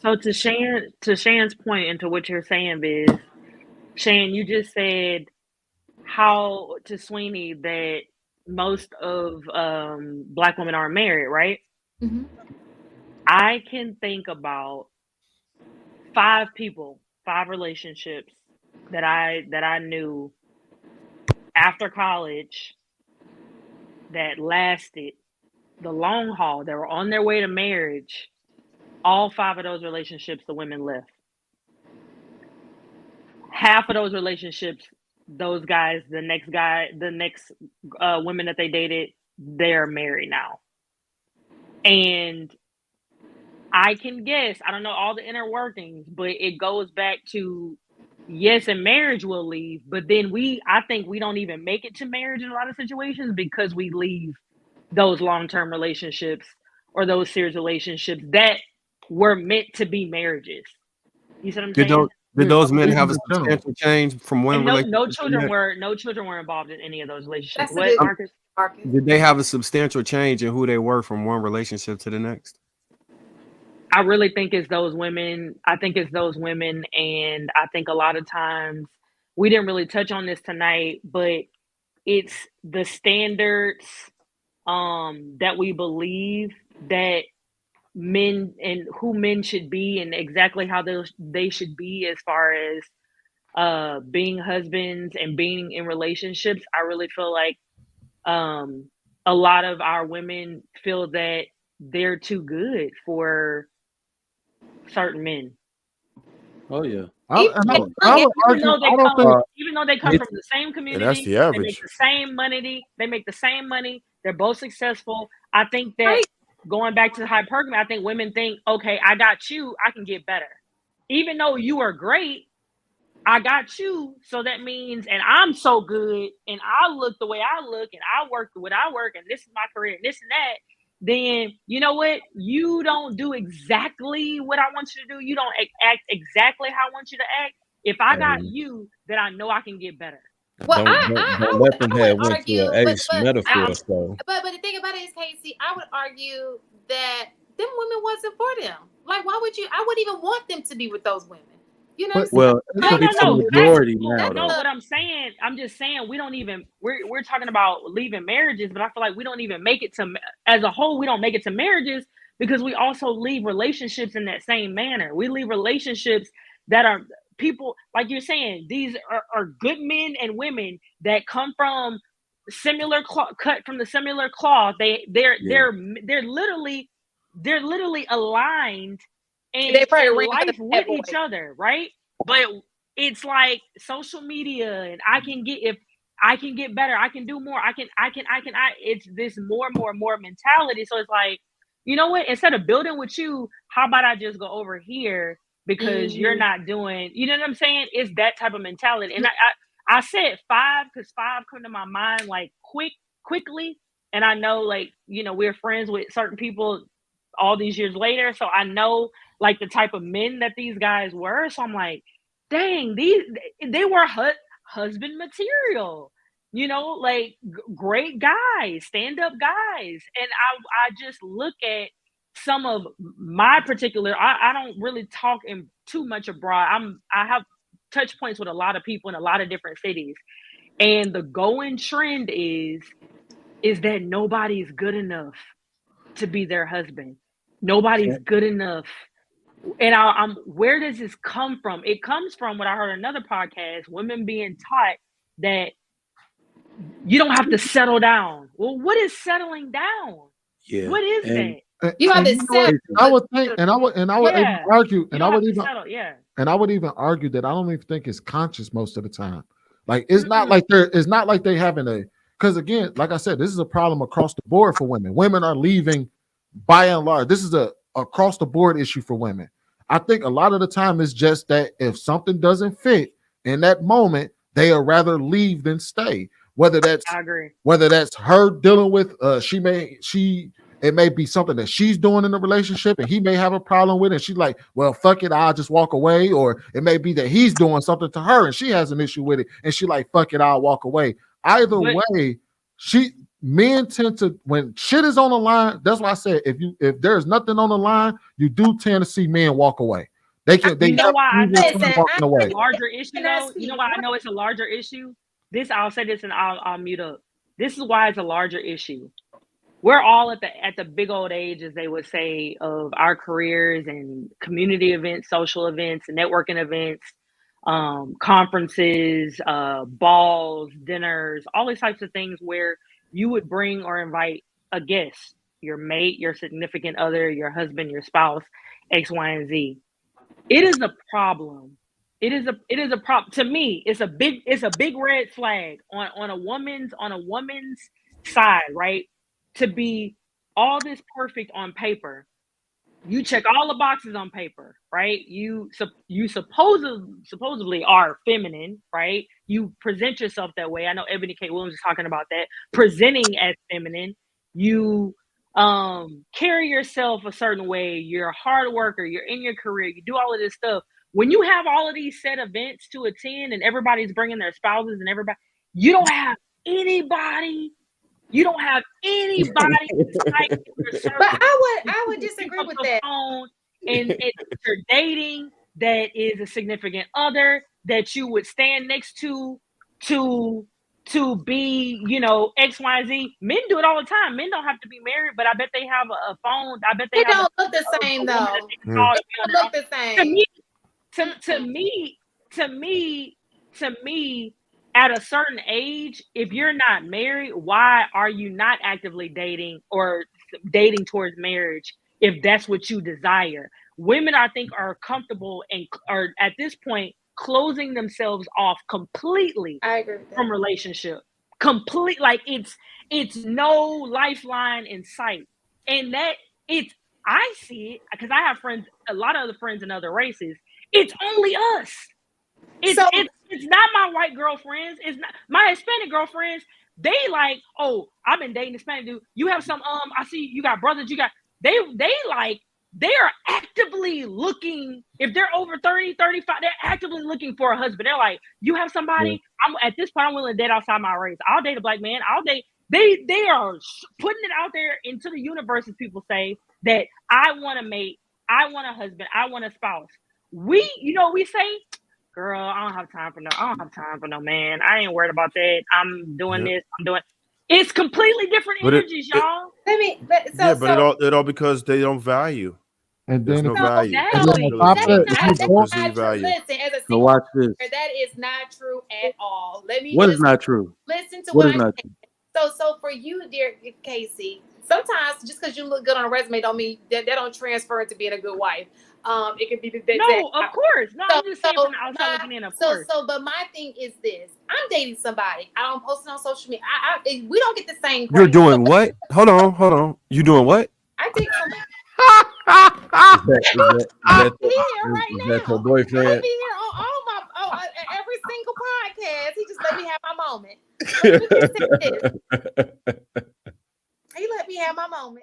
So to Shan's point and to what you're saying, Biz, Shan, you just said how to Sweeney that most of Black women are married, right? Mm-hmm. I can think about 5 relationships that I knew after college that lasted the long haul. They were on their way to marriage. All 5 of those relationships, the women left. Half of those relationships, those guys, the next women that they dated, they're married now. And I can guess, I don't know all the inner workings, but it goes back to yes, in marriage we'll leave, but then I think we don't even make it to marriage in a lot of situations because we leave those long-term relationships or those serious relationships that were meant to be marriages. You see what I'm saying? Did those men have a substantial change from one And relationship? no children were involved in any of those relationships. That's What, Marcus? Did they have a substantial change in who they were from one relationship to the next? I really think it's those women. I think it's those women, and I think a lot of times we didn't really touch on this tonight, but it's the standards that we believe that men and who men should be and exactly how they should be as far as being husbands and being in relationships. I really feel like a lot of our women feel that they're too good for certain men. Oh yeah. Even though they come from the same community, that's the average. They make the same money. They make the same money. They're both successful. I think that going back to hypergamy, I think women think, okay, I got you, I can get better. Even though you are great, I got you. So that means, and I'm so good, and I look the way I look, and I work the way I work, and this is my career, and this and that. Then you know what? You don't do exactly what I want you to do. You don't act exactly how I want you to act. If I got you, then I know I can get better. Well, don't let them have went to an ace metaphor. So. But the thing about it is, Casey, I would argue that them women wasn't for them. Like, why would you? I wouldn't even want them to be with those women. You know, well, it's a majority now. No, what I'm saying, I'm just saying we don't even. We're talking about leaving marriages, but I feel like we don't even make it to as a whole. We don't make it to marriages because we also leave relationships in that same manner. We leave relationships that are people like you're saying. These are good men and women that come from similar cut from the similar cloth. They're literally aligned. And they probably life with each other, right? But it's like social media, and I can get better, I can do more, I can. It's this more mentality. So it's like, you know what? Instead of building with you, how about I just go over here because you're not doing. You know what I'm saying? It's that type of mentality. And I said 5 because 5 come to my mind like quickly, and I know like we're friends with certain people all these years later, so I know like the type of men that these guys were. So I'm like, dang, they were husband material, like great guys, stand-up guys. And I just look at some of my particular, I don't really talk in too much abroad. I have touch points with a lot of people in a lot of different cities, and the going trend is that nobody's good enough to be their husband. Nobody's good enough. And I'm where does this come from? It comes from what I heard another podcast, women being taught that you don't have to settle down. Well, what is settling down? Yeah. What is that? You have to settle. I would think, and I would even argue, and I would even argue that I don't even think it's conscious most of the time. Like it's not like they having a, because again, like I said, this is a problem across the board for women. Women are leaving by and large. This is a across the board issue for women. I think a lot of the time it's just that if something doesn't fit in that moment, they would rather leave than stay. Whether that's her dealing with it may be something that she's doing in the relationship and he may have a problem with it, and she's like, well, fuck it, I'll just walk away. Or it may be that he's doing something to her and she has an issue with it and she like, fuck it, I'll walk away. Either way, men tend to, when shit is on the line, that's why I said if there's nothing on the line, you do tend to see men walk away. They can. They know why I know walking away. It's a larger issue though. You know why I know it's a larger issue? I'll say this and I'll mute up. This is why it's a larger issue. We're all at the big old age, as they would say, of our careers and community events, social events, networking events, conferences, balls, dinners, all these types of things where you would bring or invite a guest, your mate, your significant other, your husband, your spouse, X, Y, and Z. It is a problem. It is a problem. To me, it's a big red flag on a woman's side, right? To be all this perfect on paper. You check all the boxes on paper, right? You supposedly are feminine, right? You present yourself that way. I know Ebony K. Williams is talking about that. Presenting as feminine. You carry yourself a certain way. You're a hard worker. You're in your career. You do all of this stuff. When you have all of these set events to attend and everybody's bringing their spouses and everybody, you don't have anybody. You don't have anybody. But I would disagree with that. And you're dating that is a significant other that you would stand next to be, you know, X, Y, Z. Men do it all the time. Men don't have to be married, but I bet they have a phone. I bet they don't look the same though. They don't look the same. To me, at a certain age, if you're not married, why are you not actively dating or dating towards marriage if that's what you desire? Women, I think, are comfortable and are at this point closing themselves off completely from relationship. Complete, like it's no lifeline in sight. And that I see it because I have friends, a lot of other friends in other races. It's only us. It's not my white girlfriends. It's not my Hispanic girlfriends. They like, oh, I've been dating Hispanic dude. You have some, I see you got brothers. You got, they are actively looking. If they're over 30, 35, they're actively looking for a husband. They're like, you have somebody. I'm at this point, I'm willing to date outside my race. I'll date a black man. I'll date. They are putting it out there into the universe, as people say, that I want a mate. I want a husband. I want a spouse. We say, girl, I don't have time for no man. I ain't worried about that. I'm doing this. I'm doing. It's completely different energies, y'all. It all because they don't value. And there's no value. Listen, as a so watch this. That is not true at all. What is not true? Listen to what I'm saying. So for you, dear Casey, sometimes just because you look good on a resume don't mean that don't transfer into being a good wife. It can be of course. No, I'm just saying from the outside looking in, of course. But my thing is this: I'm dating somebody. I don't post it on social media. We don't get the same. You're doing what? Hold on. You doing what? I date somebody. Is that your boyfriend? I'll be here on every single podcast. He just let me have my moment. He let me have my moment.